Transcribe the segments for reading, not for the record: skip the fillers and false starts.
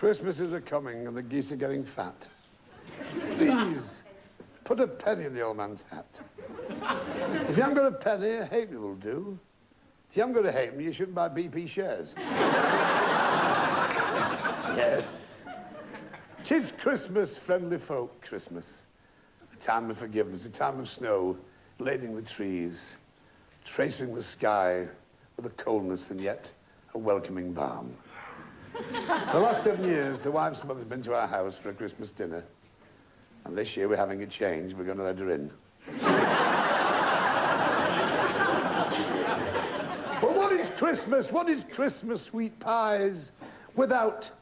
Christmas is a-coming and the geese are getting fat. Please, put a penny in the old man's hat. If you haven't got a penny, a halfpenny will do. If you haven't got a halfpenny, you shouldn't buy BP shares. Yes. 'Tis Christmas, friendly folk, Christmas. A time of forgiveness, a time of snow, lading the trees, tracing the sky with a coldness and yet a welcoming balm. For the last 7 years, the wife's mother's been to our house for a Christmas dinner. And this year we're having a change. We're going to let her in. But what is Christmas? What is Christmas, sweet pies, without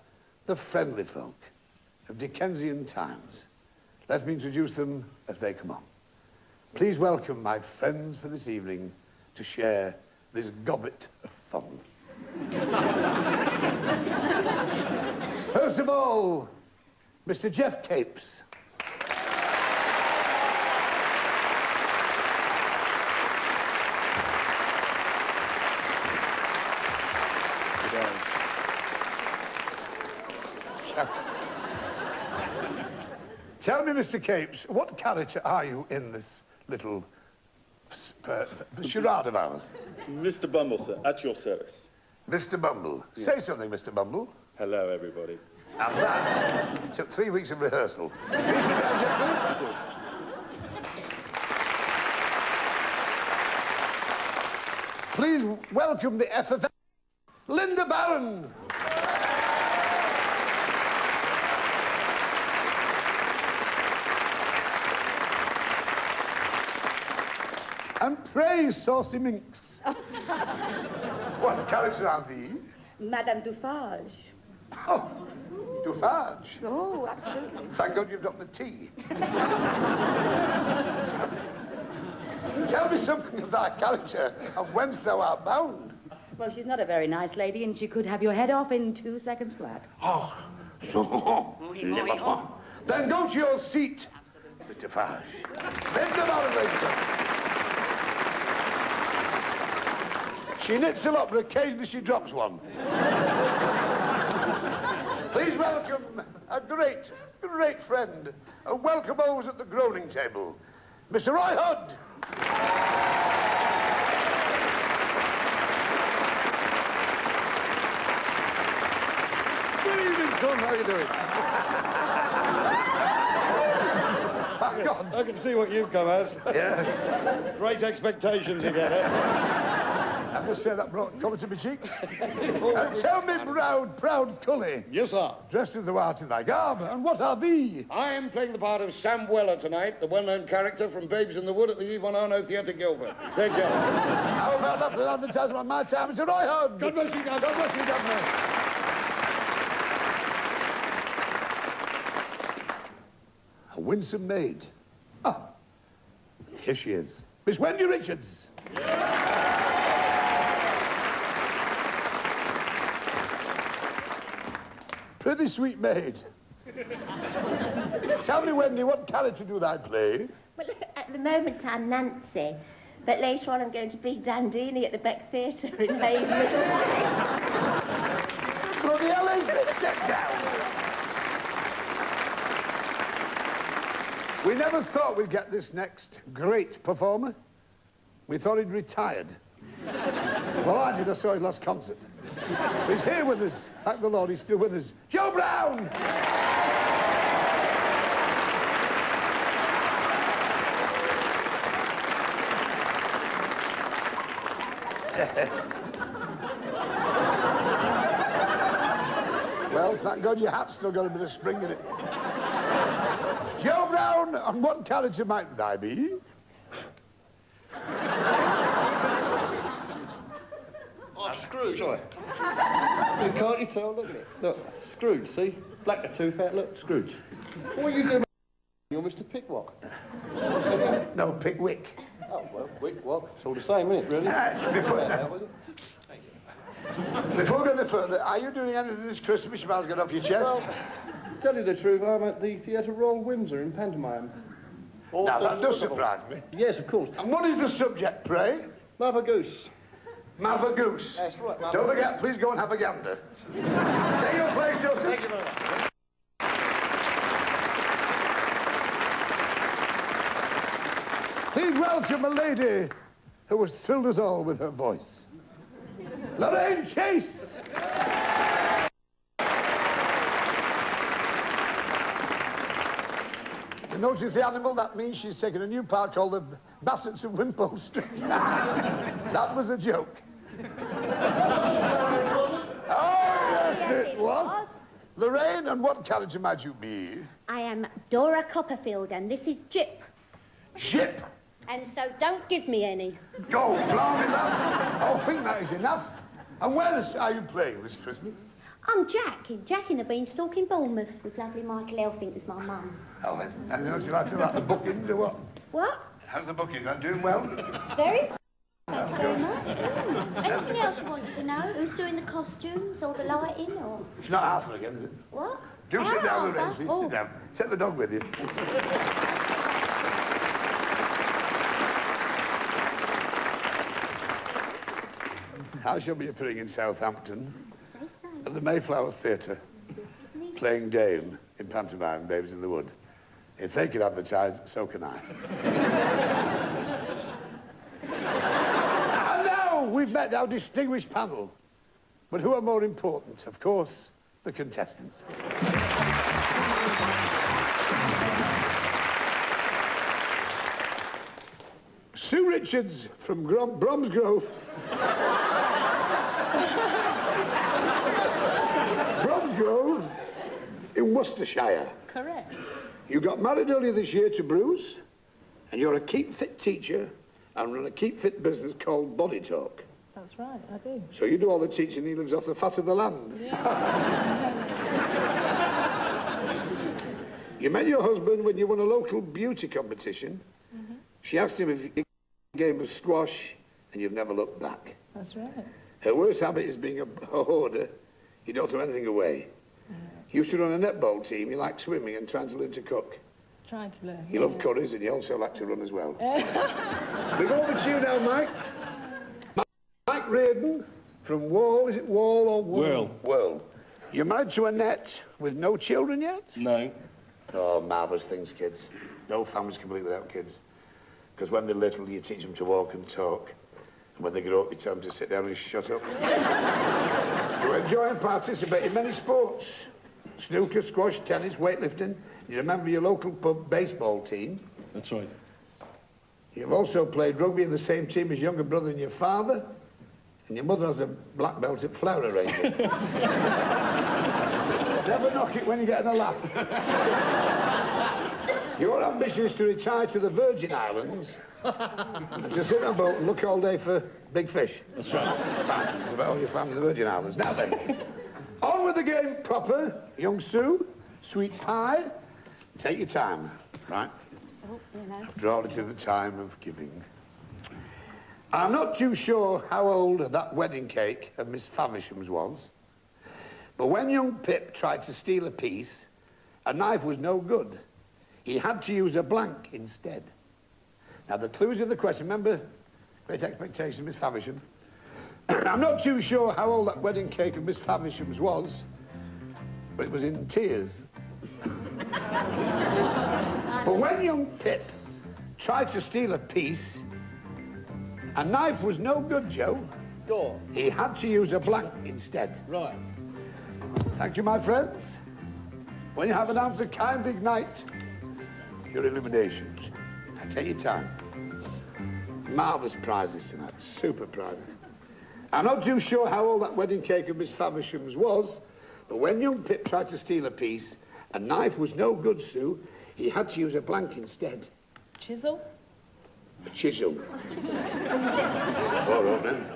the friendly folk of Dickensian times? Let me introduce them as they come on. Please welcome my friends for this evening to share this gobbet of fun. First of all, Mr. Jeff Capes. Tell me, Mr. Capes, what character are you in this little charade of ours? Mr. Bumble, sir, at your service. Mr. Bumble. Yes. Say something, Mr. Bumble. Hello, everybody. And that took 3 weeks of rehearsal. Please sit down, Geoffrey. Please welcome the FFA, Linda Barron. And praise Saucy Minx. What character are thee? Madame Dufarge. Oh, Dufarge. Oh, absolutely. Thank God you've got the tea. Tell me something of thy character and whence thou art bound. Well, she's not a very nice lady, and she could have your head off in 2 seconds flat. Oh, never. Then go to your seat, Mr. Farge. Linda Barron, ladies and gentlemen. She knits a lot, but occasionally she drops one. Please welcome a great, great friend, a welcome always at the groaning table, Mr. Roy Hudd. Good evening, son. How are you doing? Thank God. I can see what you've come as. Yes. Great expectations again, eh? I must say that brought colour to my cheeks. Tell me, proud Cully. Yes, sir. Dressed in the art in thy garb, and what are thee? I am playing the part of Sam Weller tonight, the well-known character from Babes in the Wood at the Yvonne Arnaud Theatre, Guildford. Thank you. How about that for an advertisement on my time, Mr. Roy Hudd? God bless you, God bless you, Governor. A winsome maid. Ah, here she is. Miss Wendy Richards. Pretty sweet maid. Tell me, Wendy, what character do thou play? Well, at the moment I'm Nancy, but later on I'm going to be Dandini at the Beck Theatre in Hayes, Middlesex. Bloody hell, is this? Sit down. We never thought we'd get this next great performer. We thought he'd retired. Well, I did. I saw his last concert. He's here with us. Thank the Lord, he's still with us. Joe Brown! Well, thank God your hat's still got a bit of spring in it. Joe Brown, and what character might thy be? Scrooge, sorry. Can't you tell? Look at it. Look, Scrooge, see? Black the tooth out, look, Scrooge. What are you doing? You're Mr. Pickwick. No, Pickwick. Oh, well, Pickwick. It's all the same, isn't it, really? Before we go any further, are you doing anything this Christmas you might as well get off your chest? Well, to tell you the truth, I'm at the Theatre Royal Windsor in pantomime. Now, that does surprise me. Yes, of course. And what is the subject, pray? Mother Goose. Mother Goose. That's right, Mother Don't Goose. forget, please go and have a gander. Take your place, Joseph. Thank you very much. Please welcome a lady who has thrilled us all with her voice. Lorraine Chase. To notice the animal, that means she's taken a new part called the Bassets of Wimpole Street. That was a joke. Oh, yes, it was. Lorraine, and what character might you be? I am Dora Copperfield, and this is Jip. Jip. And so don't give me any. Go, blimey, love. I think that is enough. And where are you playing this Christmas? I'm Jack in the Beanstalk in Bournemouth with lovely Michael Elfink as my mum. Oh, and would you like to like the bookings or what? What? How's the booking? Are doing well? Very Thank you very much. Anything else you wanted to know? Who's doing the costumes or the lighting or... It's not Arthur again, is it? What? Do sit down, Arthur? Lorraine, please. Sit down. Take the dog with you. I shall be appearing in Southampton at the Mayflower Theatre, playing Dame in pantomime Babes in the Wood. If they can advertise, so can I. And now we've met our distinguished panel. But who are more important? Of course, the contestants. Sue Richards from Bromsgrove. Bromsgrove in Worcestershire. Correct. You got married earlier this year to Bruce, and you're a Keep Fit teacher and run a Keep Fit business called Body Talk. That's right, I do. So you do all the teaching, he lives off the fat of the land. Yeah. You met your husband when you won a local beauty competition. Mm-hmm. She asked him if the game was squash, and you've never looked back. That's right. Her worst habit is being a hoarder. You don't throw anything away. You used to run a netball team. You like swimming and trying to learn to cook. Trying to learn. You love curries, and you also like to run as well. We go over to you now, Mike. Mike Reardon from Wall. Is it Wall or Whirl? Whirl. You're married to Annette with no children yet? No. Oh, marvellous things, kids. No family's complete without kids. Because when they're little, you teach them to walk and talk. And when they grow up, you tell them to sit down and shut up. You enjoy and participate in many sports. Snooker, squash, tennis, weightlifting. You remember your local pub baseball team. That's right. You've also played rugby in the same team as younger brother and your father. And your mother has a black belt at flower arranging. Never knock it when you're getting a laugh. Your ambition is to retire to the Virgin Islands and to sit on a boat and look all day for big fish. That's right. Fine. It's about all your family in the Virgin Islands. Now then, on with the game proper. Young Sue, sweet pie. Take your time, right? Oh, you know. After all, it is the time of giving. I'm not too sure how old that wedding cake of Miss Favisham's was, but when young Pip tried to steal a piece, a knife was no good. He had to use a blank instead. Now, the clues of the question, remember, Great Expectations, Miss Favisham? I'm not too sure how old that wedding cake of Miss Favisham's was, but it was in tears. But when young Pip tried to steal a piece, a knife was no good, Joe. Go on. He had to use a blank instead. Right. Thank you, my friends. When you have an answer, kindly ignite your illuminations. Now, take your time. Marvellous prizes tonight, super prizes. I'm not too sure how old that wedding cake of Miss Favisham's was, but when young Pip tried to steal a piece, a knife was no good, Sue. He had to use a blank instead. Chisel? A chisel. All right, then.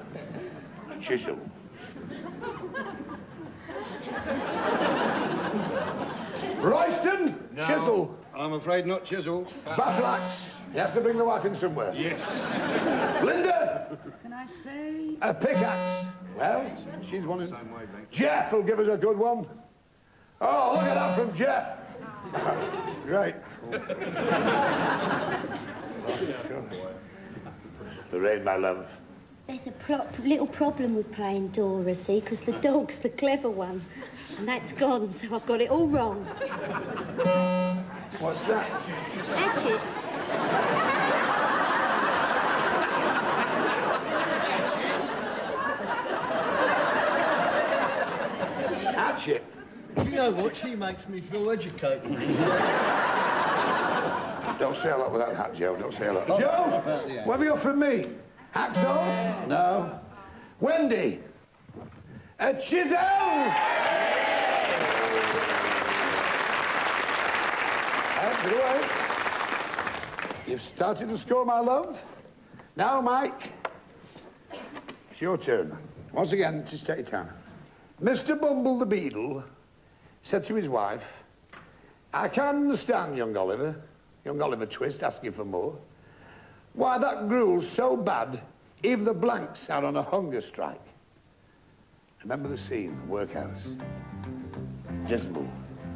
A chisel. Royston, No, chisel. I'm afraid not chisel. Battle axe. He has to bring the wife in somewhere. Yes. Linda, Can I say? a pickaxe. Well, she's one in... Same wavelength. Jeff will give us a good one. Oh, look at that from Jeff. Great. Lorraine, my love, There's a little problem with playing Dora, see, because the dog's the clever one. And that's gone, so I've got it all wrong. What's that? Hatchet. Hatchet. You know what? She makes me feel educated. Don't say a lot with that hat, Joe. Don't say a lot. Oh, Joe, about the hat. what have you got from me? Hacksaw? No. Wendy? A chisel? Out of the way. You've started to score, my love. Now, Mike, it's your turn. Once again, to take your time. Mr. Bumble the Beadle said to his wife, I can't understand, young Oliver Twist asking for more, why that gruel's so bad, even the blanks are on a hunger strike. Remember the scene, the workhouse? Dismal,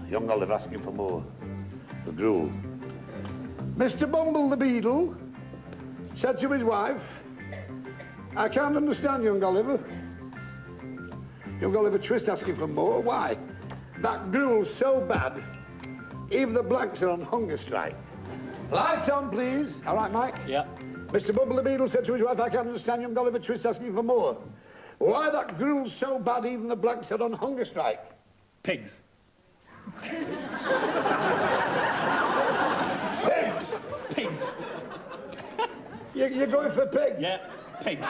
young Oliver asking for more, the gruel. Mr. Bumble the Beadle said to his wife, I can't understand, young Oliver Twist asking for more. Why? That gruel's so bad, even the blanks are on hunger strike. Lights on, please. All right, Mike? Yeah. Mr. Bumble the Beadle said to his wife, I can't understand young Oliver Twist asking for more. Why that gruel's so bad, even the blanks are on hunger strike. Pigs. Pigs? Pigs. You're going for pigs? Yeah, pigs.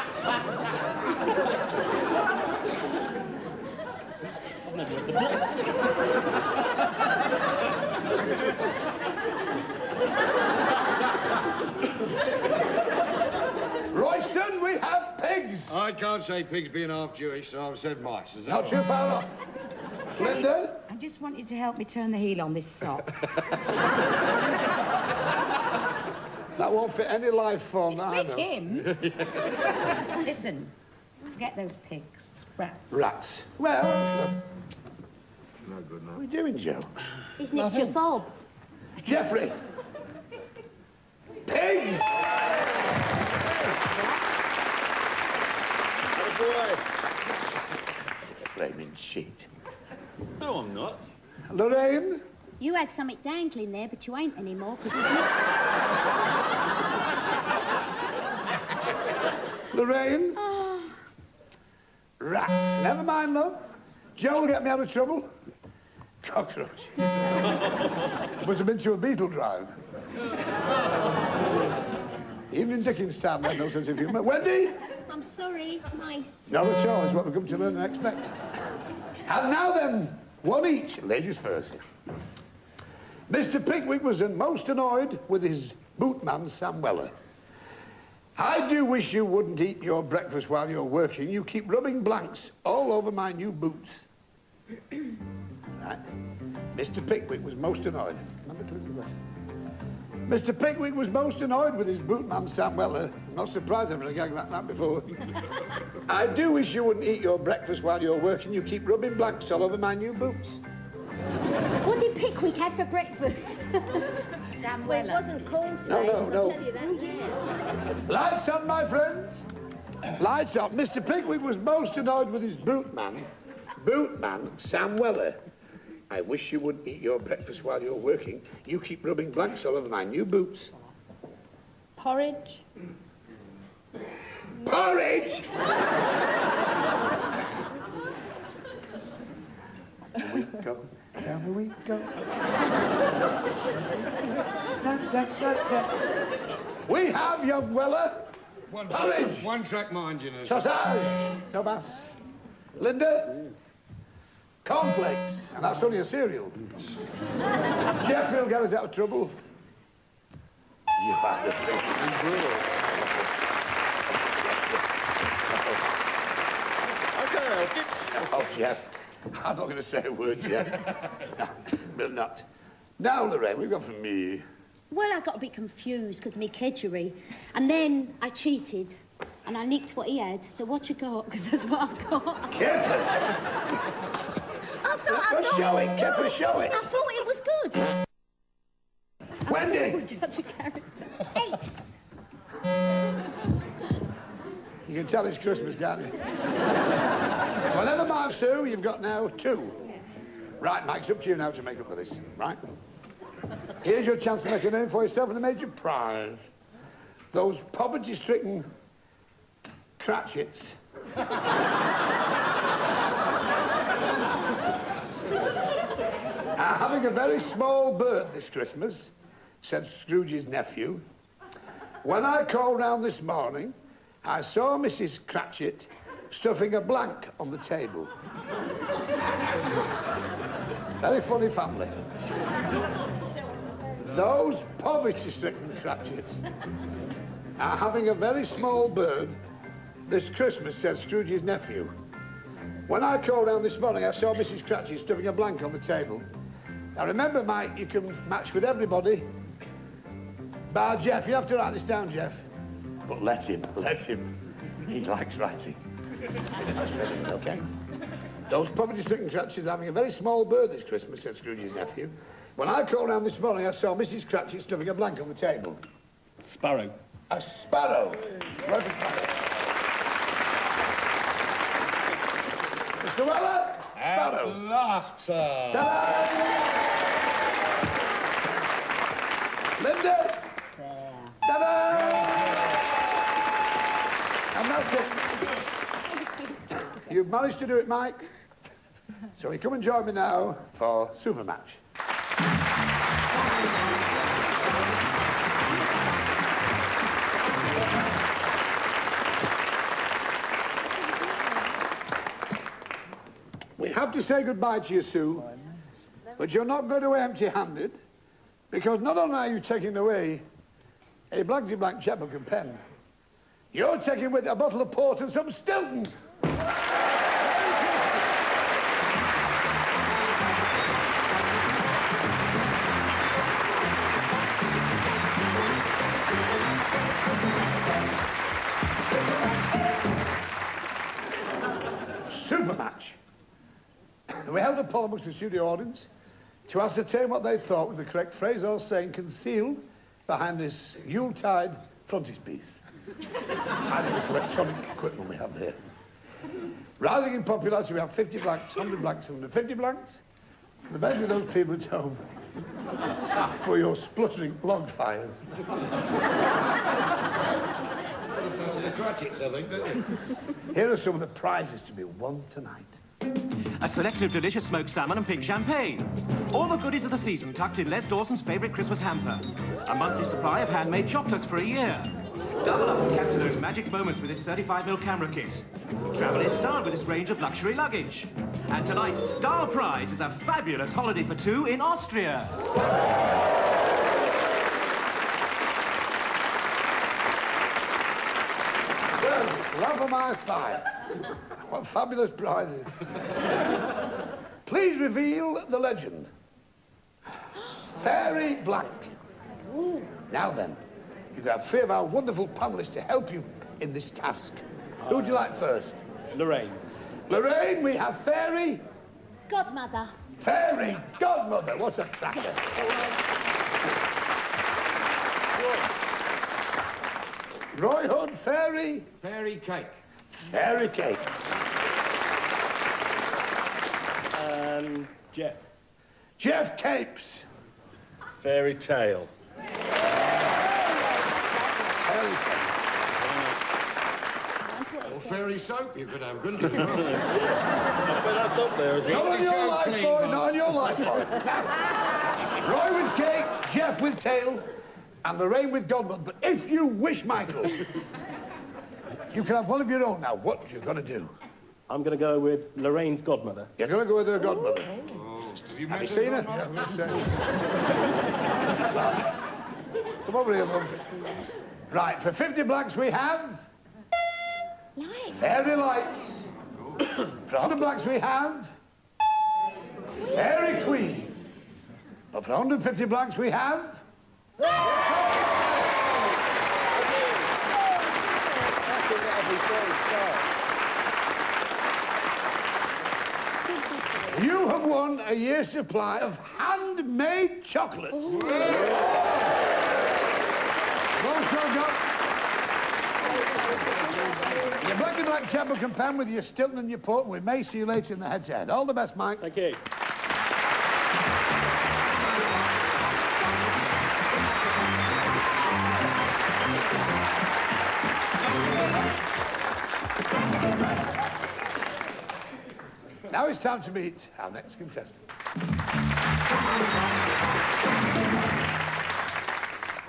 I've never read the book. Royston, we have pigs. I can't say pigs being half Jewish, so I've said mice. Is that Not too far off. Linda? I just want you to help me turn the heel on this sock. That won't fit any life form that I Fit know. him? Listen, forget those pigs. It's rats. Rats. Well, no good now. What are you doing, Joe? Isn't it your fob? Jeffrey! Pigs! Boy. It's a flaming cheat. No, I'm not. Lorraine? You had something dangling there, but you ain't anymore, because it's not. Lorraine? Rats. Never mind, love. Joe will get me out of trouble. Cockroach. Must have been to a beetle drive. Even in Dickens' time, they had no sense of humour. Wendy? I'm sorry, mice. Not at all. It's what we've come to learn and expect. And now then, one each. Ladies first. Mr. Pickwick was most annoyed with his bootman, Sam Weller. I do wish you wouldn't eat your breakfast while you're working. You keep rubbing blanks all over my new boots. Right. Mr. Pickwick was most annoyed. Mr. Pickwick was most annoyed with his bootman, Sam Weller. I'm not surprised I've had a gag like that before. I do wish you wouldn't eat your breakfast while you're working. You keep rubbing blanks all over my new boots. What did Pickwick have for breakfast? Sam Well, it Weller. wasn't cornflakes, No. I'll tell you that, yes. Lights on, my friends. Lights on. Mr. Pickwick was most annoyed with his bootman, Sam Weller. I wish you wouldn't eat your breakfast while you're working. You keep rubbing blanks all over my new boots. Porridge. Porridge! Down we go, down we go. We have, young Weller, porridge. One track mind, you know. Sausage, no mas. Linda, cornflakes, and that's only a cereal. Jeffrey will get us out of trouble. You are the thing. Oh, Jeff, I'm not going to say a word, Jeff. Will not. Now, Lorraine, we've got from me. Well, I got a bit confused because of me kedgeree. And then I cheated. And I nicked what he had. So what you got? Because that's what I got. Kippers. I thought Show it it, was Kipper, good. show it. I thought it was good. Wendy. Judge a character. Ace. You can tell it's Christmas, can't you? Well, never mind, Sue. You've got now 2. Right, Mike, it's up to you now to make up for this, right? Here's your chance to make a name for yourself and a major prize. Those poverty-stricken Cratchits are having a very small bird this Christmas, said Scrooge's nephew. When I called round this morning, I saw Mrs. Cratchit stuffing a blank on the table. Very funny family. Those poverty-stricken Cratchits are having a very small bird this Christmas, said Scrooge's nephew. When I called down this morning, I saw Mrs. Cratchit stuffing a blank on the table. Now, remember, Mike, you can match with everybody. Bar Jeff. You have to write this down, Jeff. But let him. He likes writing. OK? Those poverty-stricken Cratchits are having a very small bird this Christmas, said Scrooge's nephew. When I called down this morning, I saw Mrs. Cratchit stuffing a blank on the table. Sparrow. A sparrow. Word for sparrow. Mr. Weller? Sparrow. At last, sir. Ta-da! Linda? Ta-da! And that's it. You've managed to do it, Mike. So you come and join me now for Super Match. We have to say goodbye to you, Sue, but you're not going away empty-handed, because not only are you taking away a blankety-blank checkbook and pen, you're taking with a bottle of port and some Stilton. Super Match. We held a poll amongst the studio audience to ascertain what they thought was the correct phrase or saying concealed behind this Yuletide frontispiece. I think this electronic equipment we have there. Rising in popularity, we have 50 blanks, 100 blanks, 150 blanks. And imagine those people at home for your spluttering log fires. To the Cratchits, I think, don't you? Here are some of the prizes to be won tonight. A selection of delicious smoked salmon and pink champagne. All the goodies of the season tucked in Les Dawson's favourite Christmas hamper. A monthly supply of handmade chocolates for a year. Double up and capture those magic moments with this 35mm camera kit. Travel is starred with this range of luxury luggage. And tonight's star prize is a fabulous holiday for 2 in Austria. Well, slap of my thigh. What fabulous prizes. Please reveal the legend. Fairy Blank. Now then, you have 3 of our wonderful panellists to help you in this task. Who would you like first? Lorraine. Lorraine, we have Fairy. Godmother. Fairy Godmother. What a cracker. Roy Hood, Fairy. Fairy cake. Fairy Cake. Jeff. Jeff Capes. Fairy tale. Fairy Cake. Or fairy soap you could have, couldn't you? I bet that's up there, isn't Not it? on your life, boy, not on your life, boy. Now, Roy with cake, Jeff with tail, and Lorraine with godmother. But if you wish, Michael, you can have one of your own now. What you're going to do? I'm going to go with Lorraine's godmother. You're going to go with her godmother. Oh, Have you seen her? Yeah, I'm going to say. Come over here, love. Right, for 50 blanks we have... Lights. Fairy Lights. For 100 blanks we have... Fairy Queen. But for 150 blanks we have... You have won a year's supply of handmade chocolates. Also got Your black and black checkbook and pen with your Stilton and your port. We may see you later in the head-to-head. All the best, Mike. Thank you. Now it's time to meet our next contestant.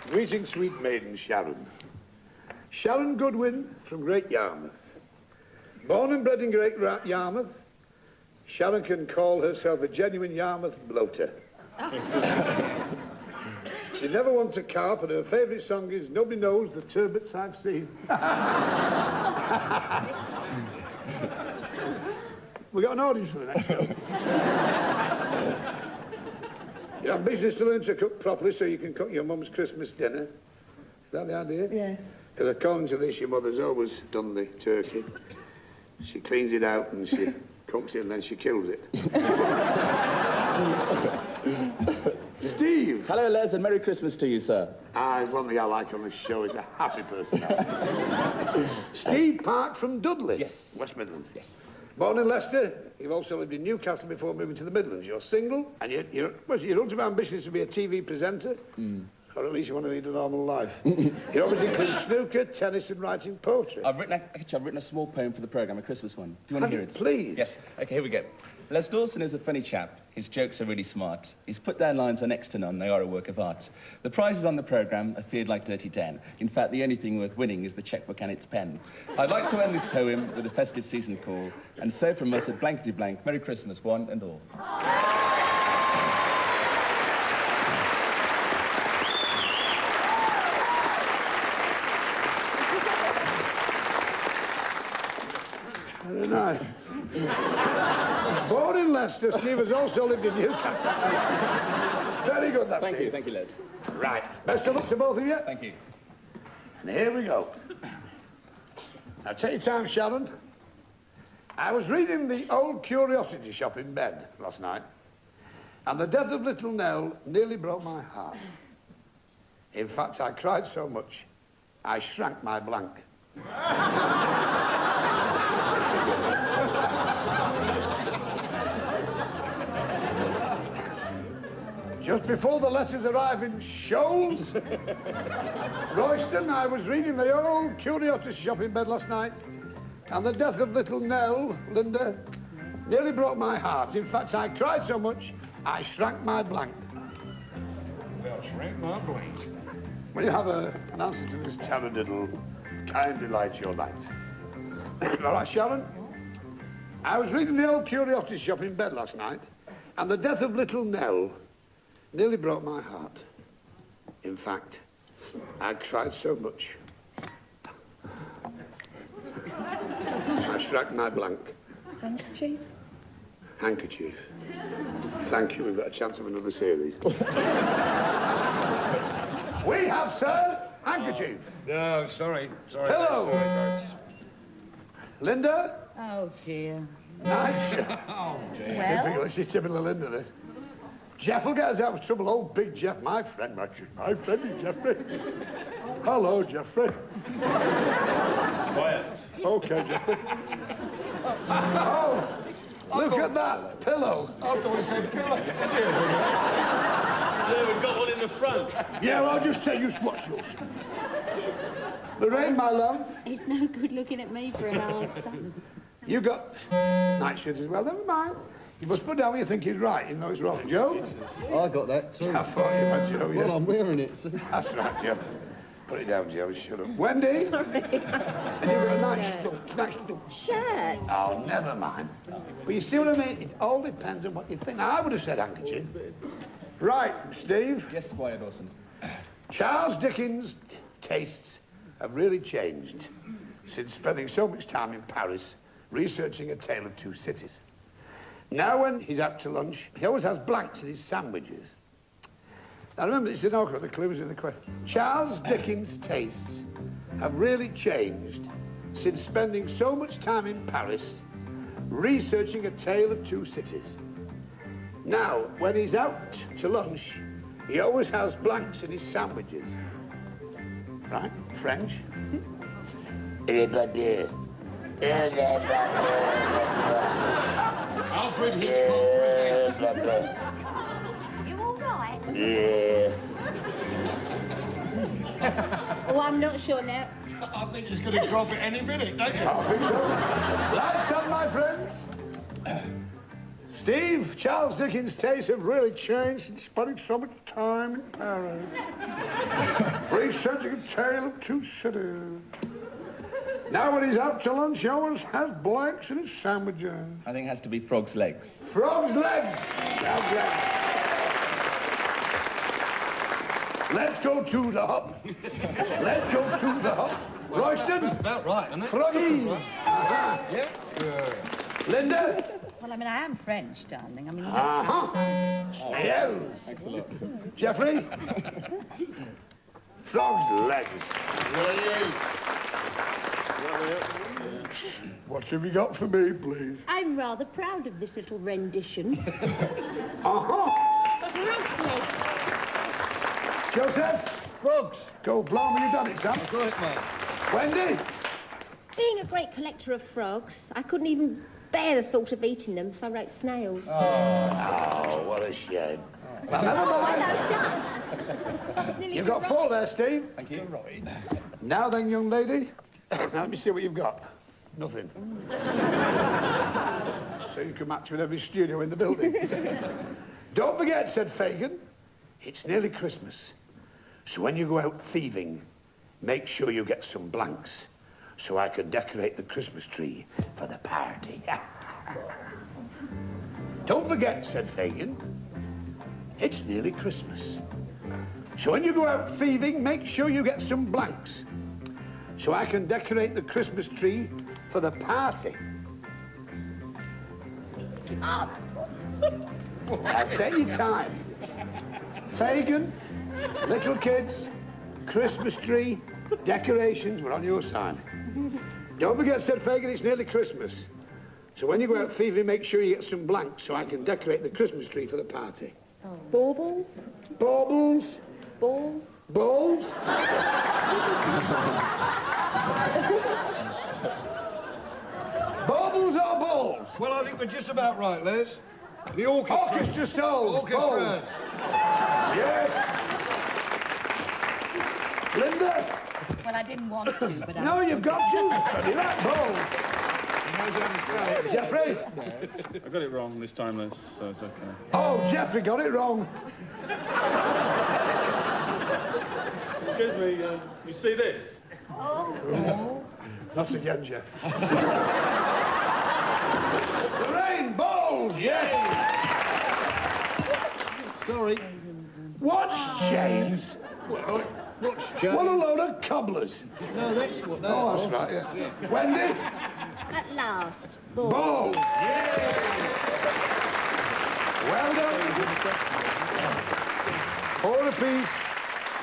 Greeting, sweet maiden Sharon. Sharon Goodwin from Great Yarmouth. Born and bred in Great Yarmouth, Sharon can call herself a genuine Yarmouth bloater. She never wants a carp, and her favourite song is Nobody Knows the Turbots I've Seen. We got an audience for the next show. Your ambition is to learn to cook properly so you can cook your mum's Christmas dinner. Is that the idea? Yes. Because according to this, your mother's always done the turkey. She cleans it out and she cooks it and then she kills it. Steve. Hello, Les, and Merry Christmas to you, sir. There's one thing I like on this show is a happy personality. Steve Park from Dudley. Yes. West Midlands. Yes. Born in Leicester, you've also lived in Newcastle before moving to the Midlands. You're single, and your ultimate ambition is to be a TV presenter, or at least you want to lead a normal life. Your hobbies include snooker, tennis, and writing poetry. I've written a small poem for the programme, a Christmas one. Do you want to hear it? Please. Yes. Okay, here we go. Les Dawson is a funny chap. His jokes are really smart. His put-down lines are next to none. They are a work of art. The prizes on the programme are feared like dirty den. In fact, the only thing worth winning is the chequebook and its pen. I'd like to end this poem with a festive season call. And so from us at Blankety Blank, Merry Christmas, one and all. Very nice. Born in Leicester, Steve has also lived in Newcastle. Very good, that's Steve. Thank you, Les. Right. Best of luck to both of you. Thank you. And here we go. Now, take your time, Sharon. I was reading the old curiosity shop in bed last night, and the death of little Nell nearly broke my heart. In fact, I cried so much, I shrank my blank. Just before the letters arrive in Shoals, Royston, I was reading the old curiosity shop in bed last night, and the death of little Nell, Linda, nearly broke my heart. In fact, I cried so much, I shrank my blank. Well, shrank my blank. When you have an answer to this taradiddle, kindly light your light. All right, Sharon? I was reading the old curiosity shop in bed last night, and the death of little Nell nearly broke my heart. In fact, I cried so much, I shrank my blank. Handkerchief. Handkerchief. Thank you, we've got a chance of another series. We have, sir, handkerchief. No, sorry. Pillow. Sorry, folks. Linda? Oh, dear. Nice. Oh, dear. Well, This is typical of Linda, this. Jeff will get us out of trouble. Oh, big Jeff, my friend is Jeffrey. Hello, Jeffrey. Quiet. Okay, Jeffrey. Oh, look at that pillow. I thought you said pillow. Yeah, we've got one in the front. Yeah, well, I'll just tell you what's yours. Lorraine, my love, It's no good looking at me for an answer. you got nightshirts as well. Never mind. You must put down what you think is right, even though it's wrong. Joe? I got that too. I thought you had Joe, yeah. Well, I'm wearing it. See? That's right, Joe. Put it down, Joe. Shut up. Wendy? Sorry. And you've got a nice Shirt. Oh, never mind. But you see what I mean? It all depends on what you think. Now, I would have said handkerchief. Right, Steve. Yes, Squire Dawson. Charles Dickens' tastes have really changed since spending so much time in Paris researching A Tale of Two Cities. Now, when he's out to lunch, he always has blanks in his sandwiches. Now, remember, this is the clues in the question. Charles Dickens' tastes have really changed since spending so much time in Paris researching A Tale of Two Cities. Now, when he's out to lunch, he always has blanks in his sandwiches. Right? French? Everybody. Alfred Hitchcock presents. You all right? Yeah. Oh, I'm not sure now. I think he's going to drop it any minute, don't you? I think so. Lights on, my friends. Steve, Charles Dickens' tastes have really changed since spending so much time in Paris. Researching a tale of two cities. Now when he's out to lunch, he always has blanks in his sandwiches. I think it has to be frog's legs. Frog's legs. Frog's legs. Let's go to the hub. Let's go to the hub. Royston. About right, isn't it? Froggies. Yeah. Linda. Well, I mean, I am French, darling. I mean, you Snails. Thanks a lot. Jeffrey. Frog's legs. What have you got for me, please? I'm rather proud of this little rendition. Uh-huh. Frog legs. Joseph. Frogs. Go, blimey, you done it, Sam. Got it, mate. Wendy. Being a great collector of frogs, I couldn't even bear the thought of eating them, so I wrote snails. Oh, what a shame. Well, never mind. Nearly You've got 4 there, Steve. Thank you. Right. Now then, young lady. Now let me see what you've got. Nothing. So you can match with every studio in the building. Don't forget, said Fagin, it's nearly Christmas. So when you go out thieving, make sure you get some blanks so I can decorate the Christmas tree for the party. Don't forget, said Fagin, it's nearly Christmas. So when you go out thieving, make sure you get some blanks so I can decorate the Christmas tree for the party. Now take your time. Fagin, little kids, Christmas tree, decorations, we're on your side. Don't forget, said Fagin, it's nearly Christmas. So when you go out thieving, make sure you get some blanks so I can decorate the Christmas tree for the party. Baubles? Baubles. Balls? Balls. Baubles or balls? Well, I think we're just about right, Les. The orchestra. Orchestra stalls. Orchestras. Yes. Linda. Well, I didn't want to, but I... No, you've got to. You're right, balls. He knows how to spell it. Jeffrey. I got it wrong this time, Liz, so it's okay. Oh, Jeffrey got it wrong. Excuse me, you see this? Oh. Not again, Jeff. Lorraine, balls, yes. Sorry. What's James? What's James? What a load of cobblers. No, that's what that Oh, that's right, yeah. Wendy? At last, balls. Balls. Well done. 4 apiece.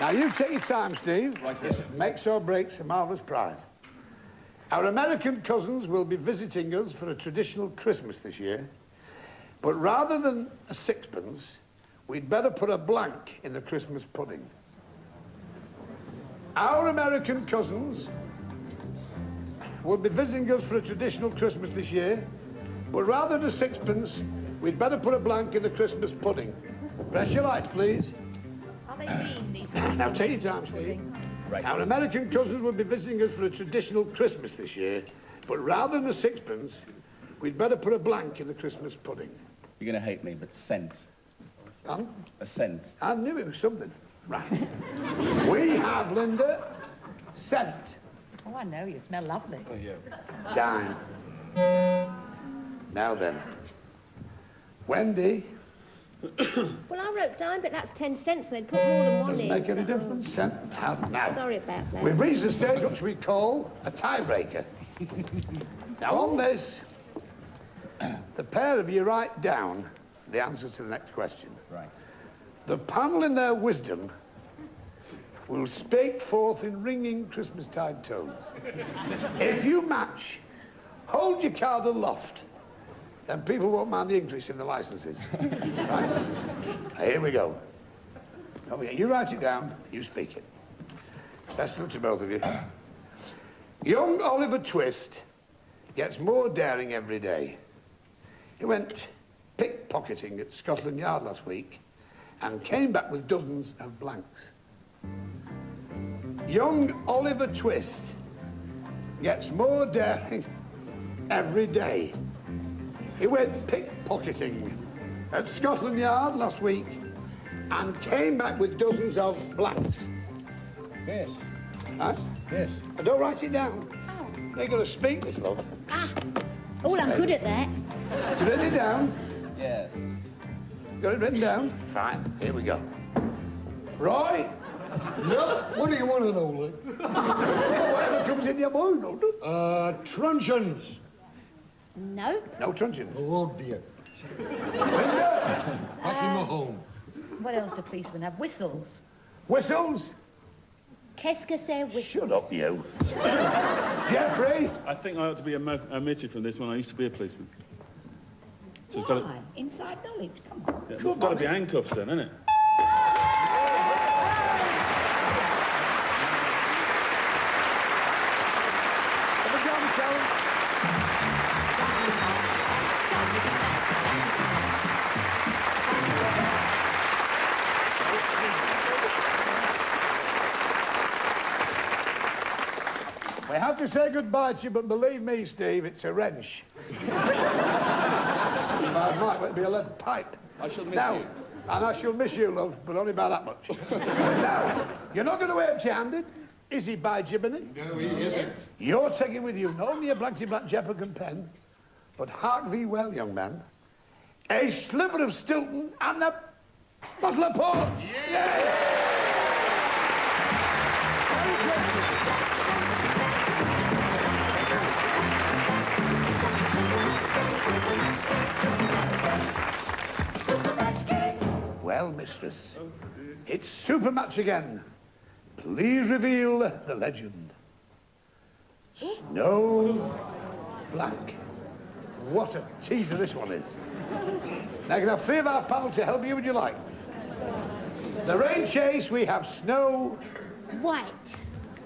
Now, you take your time, Steve. Right, This makes or breaks a marvellous prize. Our American cousins will be visiting us for a traditional Christmas this year, but rather than a sixpence, we'd better put a blank in the Christmas pudding. Our American cousins will be visiting us for a traditional Christmas this year, but rather than a sixpence, we'd better put a blank in the Christmas pudding. Press your lights, please. Are they green, these? Now, take your time, Steve. Right. Our American cousins will be visiting us for a traditional Christmas this year, but rather than a sixpence, we'd better put a blank in the Christmas pudding. You're going to hate me, but cent. Huh? A cent. I knew it was something. Right. We have, Linda, cent. Oh, I know, you smell lovely. Oh, yeah. Dime. Now then. Wendy. Well, I wrote dime, but that's 10 cents, and they'd put more than one Doesn't in. make any so- difference. Cent. Now. Sorry about that. We've reached the stage which we call a tiebreaker. Now, on this, the pair of you write down the answer to the next question. Right. The panel in their wisdom will speak forth in ringing Christmastide tones. If you match, hold your card aloft, then people won't mind the increase in the licenses. Right. Now, here we go. You write it down, you speak it. Best of luck to both of you. Young Oliver Twist gets more daring every day. He went pickpocketing at Scotland Yard last week and came back with dozens of blanks. Young Oliver Twist gets more daring every day. He went pickpocketing at Scotland Yard last week and came back with dozens of blanks. Yes. Huh? Yes. Don't write it down. They're going to speak this, love. Oh, I'm good at that. You written it down? Yes. Got it written down? Fine. Here we go. Roy? No, what do you want to know, Lee? Whatever comes in your mind, don't it? Truncheons. No. No truncheon. Oh, dear. Linda? Back in my home. What else do policemen have? Whistles. Whistles? Qu'est-ce que c'est whistles? Shut up, you. Jeffrey? I think I ought to be omitted from this one. I used to be a policeman. So it's got to, Why? Inside knowledge, come on. yeah, it's got to be handcuffs then, isn't it? Have a go, Michelle. We have to say goodbye to you, but believe me, Steve, it's a wrench. It might be a lead pipe. I shall miss Now, you. and I shall miss you, love, but only by that much. Now, you're not going to wear empty-handed, is he, by Jibbeney? No, he isn't. You're taking with you not only a blankety black Jeppik and pen, but hark thee well, young man, a sliver of Stilton and a bottle of port. Yeah. Well, mistress, it's super match again. Please reveal the legend. Snow Blank. What a teaser this one is. Now, you can have three of our panel to help you, would you like? The rain chase, we have Snow White.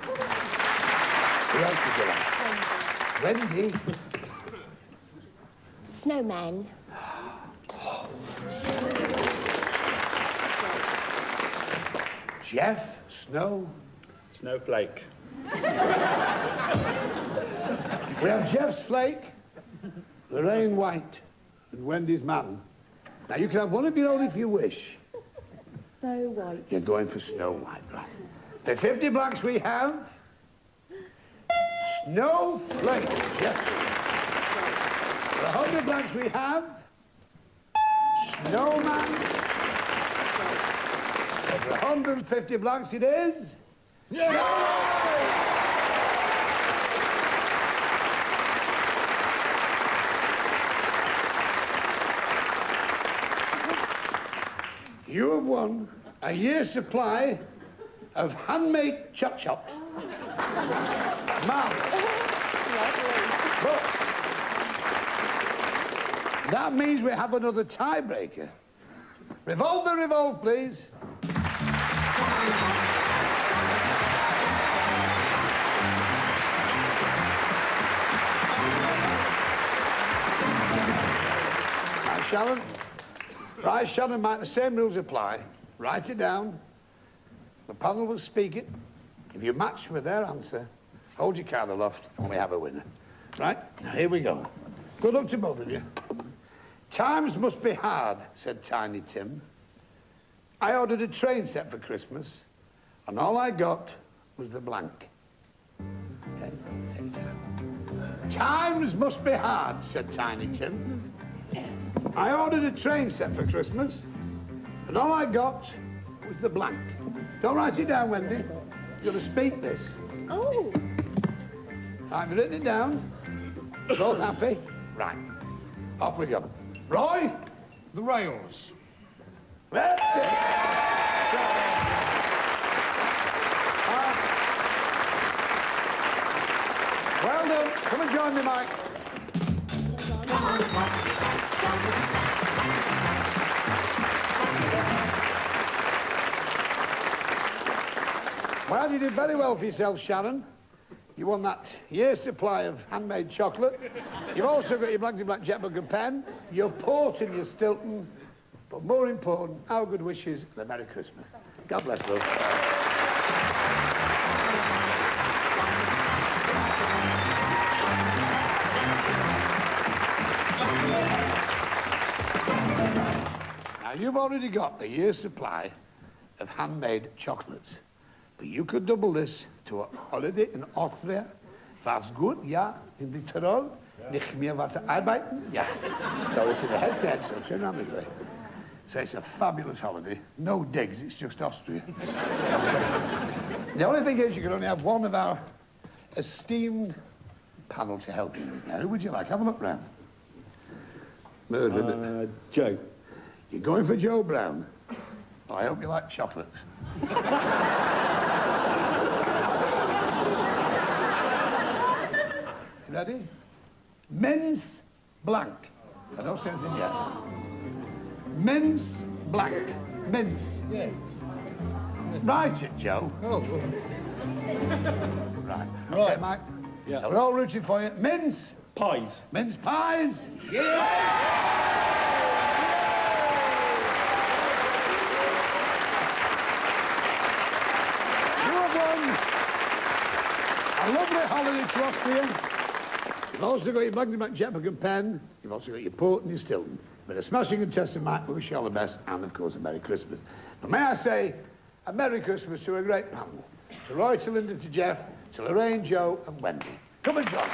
Who else would you like? Wendy. Snowman. Jeff, Snow. Snowflake. We have Jeff's Flake, Lorraine White, and Wendy's Man. Now, you can have one of your own if you wish. Snow White. You're going for Snow White, right? The 50 blanks we have, Snowflake, Jeff. The 100 blanks we have, Snowman. Of the 150 blanks it is, You have won a year's supply of handmade chop-chops. Marvellous. But that means we have another tiebreaker. Revolve the revolve, please. Right, Shannon. Right, Shannon, Mike, the same rules apply. Write it down. The panel will speak it. If you match with their answer, hold your card aloft and we have a winner. Right, now here we go. Good luck to both of you. Times must be hard, said Tiny Tim. I ordered a train set for Christmas, and all I got was the blank. Okay, take it out. Times must be hard, said Tiny Tim. I ordered a train set for Christmas, and all I got was the blank. Don't write it down, Wendy. You're going to speak this. Oh. I've written it down. Both happy? Right. Off we go. Roy? The rails. That's it. Well done. Come and join me, Mike. Well, you did very well for yourself, Sharon. You won that year's supply of handmade chocolate. You've also got your Blankety Blank checkbook and pen, your port and your Stilton, but more important, our good wishes and a Merry Christmas. God bless, love. Now, you've already got a year's supply of handmade chocolates, but you could double this to a holiday in Austria. War's gut, ja, in the Tyrol. Nicht mehr was arbeiten, ja. So it's in the headset, so turn around this way. So it's a fabulous holiday. No digs, it's just Austria. The only thing is you can only have one of our esteemed panel to help you with. Now, who would you like? Have a look round. Murder, isn't it? Joe. You're going for Joe Brown. Oh, I hope you like chocolates. Ready? Mince blank. I don't say anything yet. Mince blank. Mince. Yes. Write it, Joe. Oh, Right. Right. Okay, Mike. Yeah. We're all rooting for you. Mince. Pies. Mince pies. yeah! You have won a lovely holiday to Austria. You've also got your Blankety Blank checkbook and pen. You've also got your port and your Stilton. But a smashing contestant, Mike, we wish you all the best, and of course a Merry Christmas. But may I say, a Merry Christmas to a great panel. To Roy, to Linda, to Jeff, to Lorraine, Joe, and Wendy. Come and join me.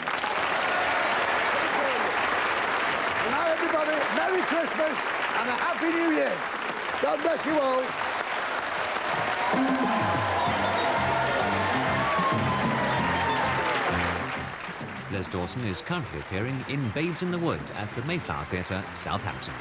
And now, everybody, Merry Christmas and a Happy New Year. God bless you all. Les Dawson is currently appearing in Babes in the Wood at the Mayflower Theatre, Southampton.